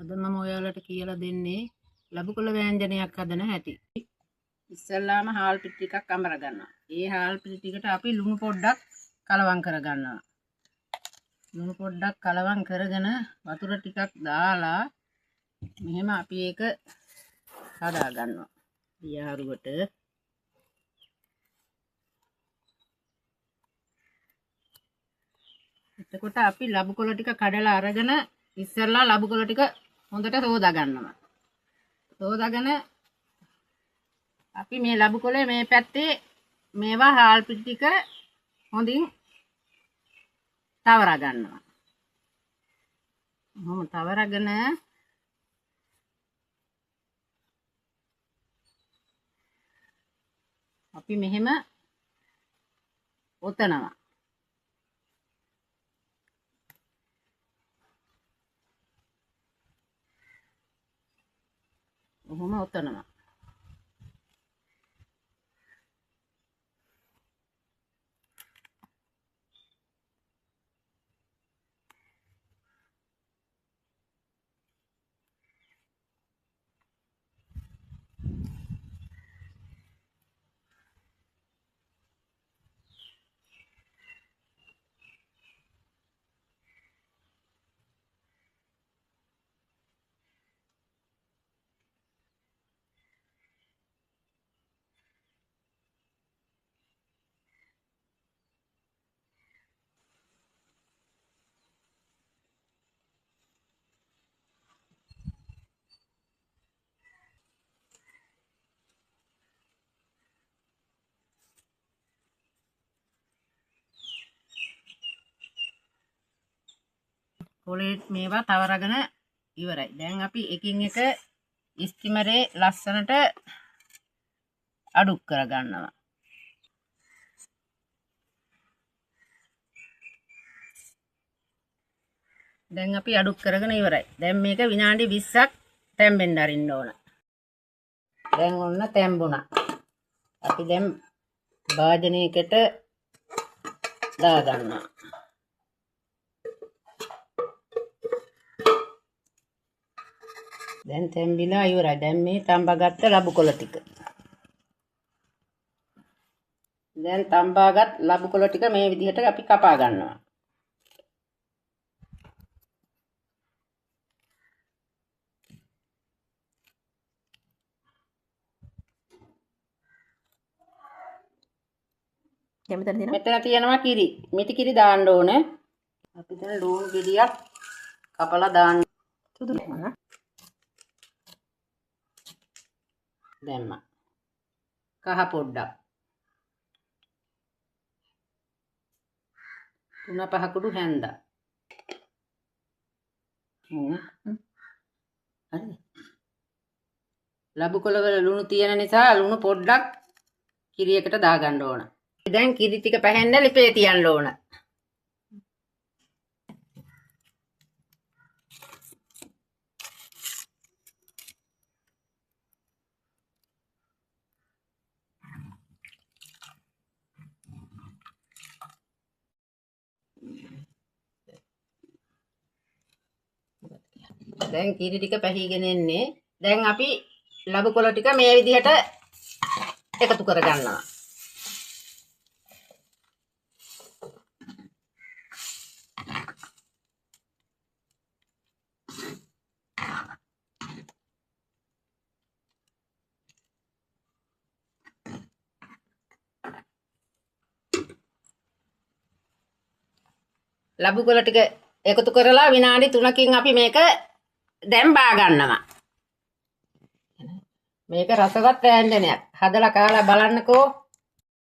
අද මම ඔයාලට කියලා දෙන්නේ ලබුකොළ ව්‍යංජනයක් හදන හැටි. ඉස්සෙල්ලාම හාල් පිටි ටිකක් අමර ගන්නවා. ඒ හාල් පිටි ටිකට අපි ලුණු පොඩ්ඩක් කලවම් කර ගන්නවා. ලුණු පොඩ්ඩක් කලවම් කරගෙන වතුර ටිකක් දාලා මෙහෙම අපි ඒක හදා ගන්නවා. දියාරුවට එතකොට අපි ලබුකොළ ටික කඩලා අරගෙන ඉස්සෙල්ලා ලබුකොළ ටික හොඳට සෝදා ගන්නවා. සෝදාගෙන අපි මේ ලබුකොළේ මේ පැත්තේ මේවා හාල් පිටි ටික හොඳින් තවරා ගන්නවා. මොහොම තවරාගෙන අපි මෙහෙම ඔතනවා. ඔහොම ඔතනවා. කොලේ මේවා තවරගෙන ඉවරයි. දැන් අපි එකින් එක ස්ටිමරේ ලස්සනට අඩුක් කර ගන්නවා. දැන් අපි අඩුක් කරගෙන ඉවරයි. දැන් මේක විනාඩි 20ක් තැම්බෙන්න අරින්න ඕන. දැන් ඔන්න තැම්බුණා. අපි දැන් භාජනයකට දා ගන්නවා. දැන් තැම්බිලා ඉවරයි. දැන් මේ තඹාගත්ත ලබුකොළ ටික. දැන් තඹාගත් ලබුකොළ ටික මේ විදිහට අපි කපා ගන්නවා. මෙතන තියෙනවා කිරි. මිටි කිරි දාන්න ඕනේ. අපි දැන් ලුණු ගෙඩියක් කපලා දාන්න. දැම්මා. කහ පොඩ්ඩක්. 3-5 කුඩු හැන්දා. හරි. ලබුකොළ වල ලුණු තියෙන නිසා ලුණු පොඩ්ඩක් කිරියකට දාගන්න ඕන. දැන් කිරි ටික පැහෙන්න ලිපේ තියන්න ඕන. දැන් කිරි ටික පැහිගෙන එන්නේ. දැන් අපි ලබුකොළ ටික මේ විදිහට එකතු කර ගන්නවා. ලබුකොළ ටික එකතු කරලා විනාඩි 3කින් අපි මේක දැන් බා ගන්නවා. මේක රසවත් ව්‍යංජනයක්. හදලා කාලා බලන්නකෝ.